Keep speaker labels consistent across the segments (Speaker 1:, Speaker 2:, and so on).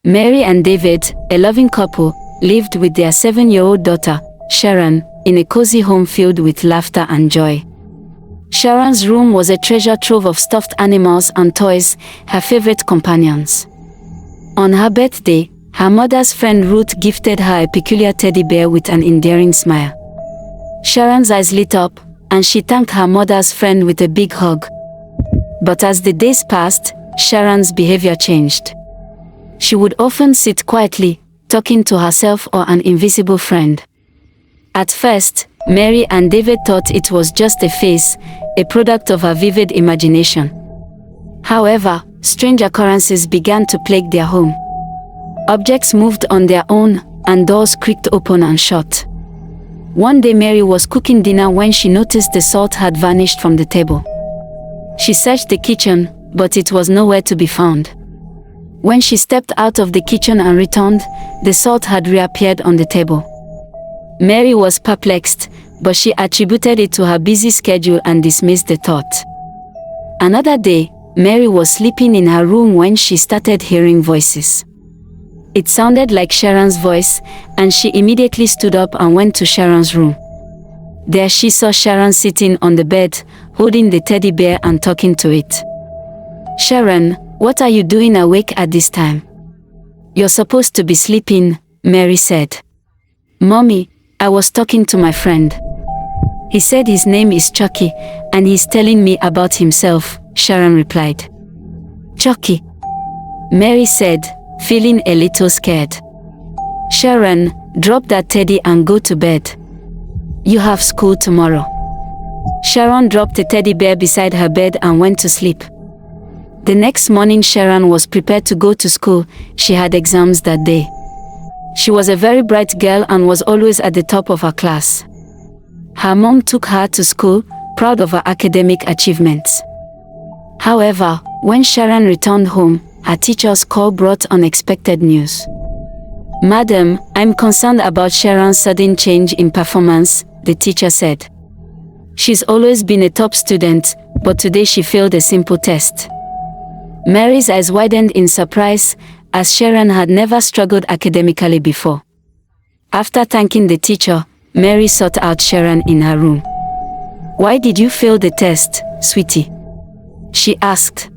Speaker 1: Mary and David, a loving couple, lived with their 7-year-old daughter, Sharon, in a cozy home filled with laughter and joy. Sharon's room was a treasure trove of stuffed animals and toys, her favorite companions. On her birthday, her mother's friend Ruth gifted her a peculiar teddy bear with an endearing smile. Sharon's eyes lit up, and she thanked her mother's friend with a big hug. But as the days passed, Sharon's behavior changed. She would often sit quietly, talking to herself or an invisible friend. At first, Mary and David thought it was just a phase, a product of her vivid imagination. However, strange occurrences began to plague their home. Objects moved on their own, and doors creaked open and shut. One day Mary was cooking dinner when she noticed the salt had vanished from the table. She searched the kitchen, but it was nowhere to be found. When she stepped out of the kitchen and returned, the salt had reappeared on the table. Mary was perplexed, but she attributed it to her busy schedule and dismissed the thought. Another day, Mary was sleeping in her room when she started hearing voices. It sounded like Sharon's voice, and she immediately stood up and went to Sharon's room. There she saw Sharon sitting on the bed, holding the teddy bear and talking to it. "Sharon, what are you doing awake at this time? You're supposed to be sleeping," Mary said. "Mommy, I was talking to my friend. He said his name is Chucky, and he's telling me about himself," Sharon replied. "Chucky?" Mary said, feeling a little scared. "Sharon, drop that teddy and go to bed. You have school tomorrow." Sharon dropped the teddy bear beside her bed and went to sleep. The next morning Sharon was prepared to go to school. She had exams that day. She was a very bright girl and was always at the top of her class. Her mom took her to school, proud of her academic achievements. However, when Sharon returned home, her teacher's call brought unexpected news. "Madam, I'm concerned about Sharon's sudden change in performance," the teacher said. "She's always been a top student, but today she failed a simple test." Mary's eyes widened in surprise, as Sharon had never struggled academically before. After thanking the teacher, Mary sought out Sharon in her room. "Why did you fail the test, sweetie?" she asked.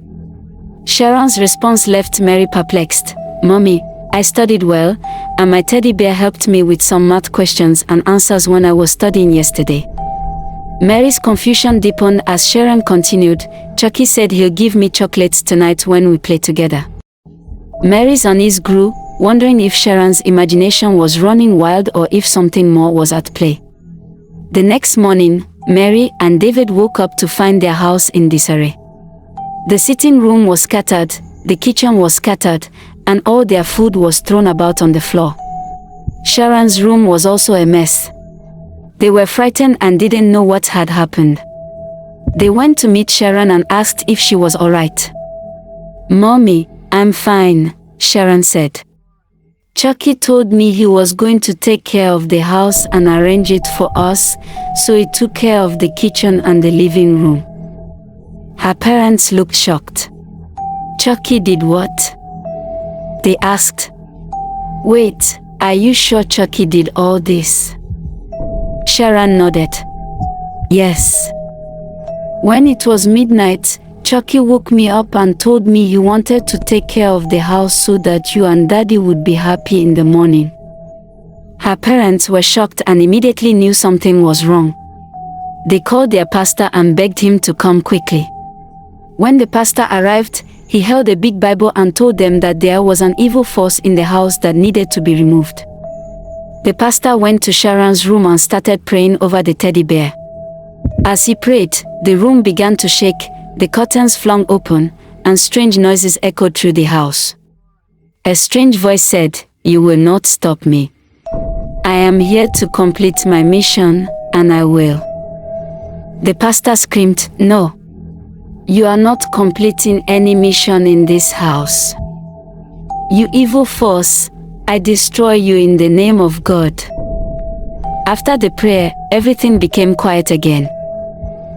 Speaker 1: Sharon's response left Mary perplexed. "Mommy, I studied well, and my teddy bear helped me with some math questions and answers when I was studying yesterday." Mary's confusion deepened as Sharon continued, "Chucky said he'll give me chocolates tonight when we play together." Mary's unease grew, wondering if Sharon's imagination was running wild or if something more was at play. The next morning, Mary and David woke up to find their house in disarray. The sitting room was scattered, the kitchen was scattered, and all their food was thrown about on the floor. Sharon's room was also a mess. They were frightened and didn't know what had happened. They went to meet Sharon and asked if she was alright. "Mommy, I'm fine," Sharon said. "Chucky told me he was going to take care of the house and arrange it for us, so he took care of the kitchen and the living room." Her parents looked shocked. "Chucky did what?" they asked. "Wait, are you sure Chucky did all this?" Sharon nodded. "Yes. When it was midnight, Chucky woke me up and told me he wanted to take care of the house so that you and Daddy would be happy in the morning." Her parents were shocked and immediately knew something was wrong. They called their pastor and begged him to come quickly. When the pastor arrived, he held a big Bible and told them that there was an evil force in the house that needed to be removed. The pastor went to Sharon's room and started praying over the teddy bear. As he prayed, the room began to shake, the curtains flung open, and strange noises echoed through the house. A strange voice said, "You will not stop me. I am here to complete my mission, and I will." The pastor screamed, "No. You are not completing any mission in this house. You evil force, I destroy you in the name of God." After the prayer, everything became quiet again.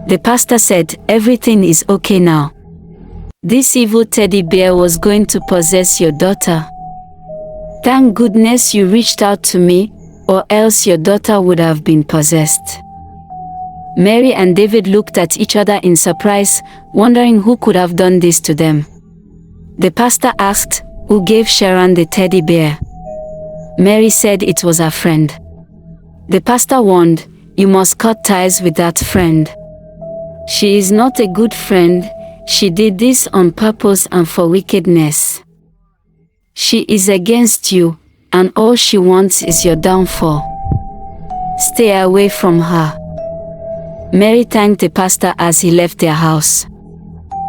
Speaker 1: The pastor said, "Everything is okay now. This evil teddy bear was going to possess your daughter. Thank goodness you reached out to me, or else your daughter would have been possessed." Mary and David looked at each other in surprise, wondering who could have done this to them. The pastor asked, "Who gave Sharon the teddy bear?" Mary said it was her friend. The pastor warned, "You must cut ties with that friend. She is not a good friend. She did this on purpose and for wickedness. She is against you, and all she wants is your downfall. Stay away from her." Mary thanked the pastor as he left their house.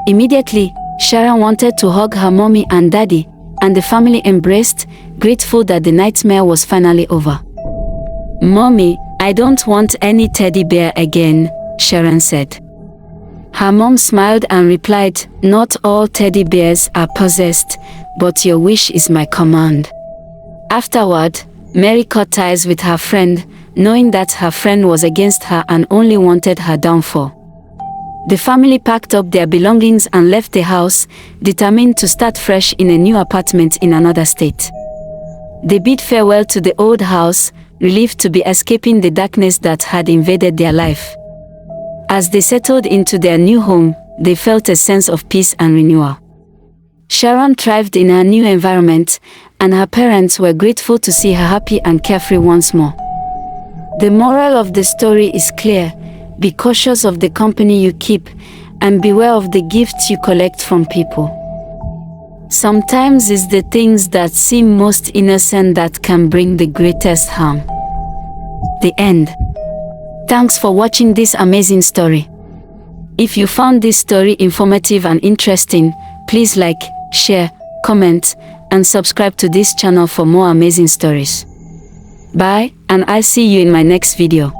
Speaker 1: Immediately, Sharon wanted to hug her mommy and daddy, and the family embraced, grateful that the nightmare was finally over. "Mommy, I don't want any teddy bear again," Sharon said. Her mom smiled and replied, "Not all teddy bears are possessed, but your wish is my command." Afterward, Mary cut ties with her friend, knowing that her friend was against her and only wanted her downfall. The family packed up their belongings and left the house, determined to start fresh in a new apartment in another state. They bid farewell to the old house, relieved to be escaping the darkness that had invaded their life. As they settled into their new home, they felt a sense of peace and renewal. Sharon thrived in her new environment, and her parents were grateful to see her happy and carefree once more. The moral of the story is clear: be cautious of the company you keep, and beware of the gifts you collect from people. Sometimes it's the things that seem most innocent that can bring the greatest harm. The end. Thanks for watching this amazing story. If you found this story informative and interesting, please like, share, comment, and subscribe to this channel for more amazing stories. Bye, and I'll see you in my next video.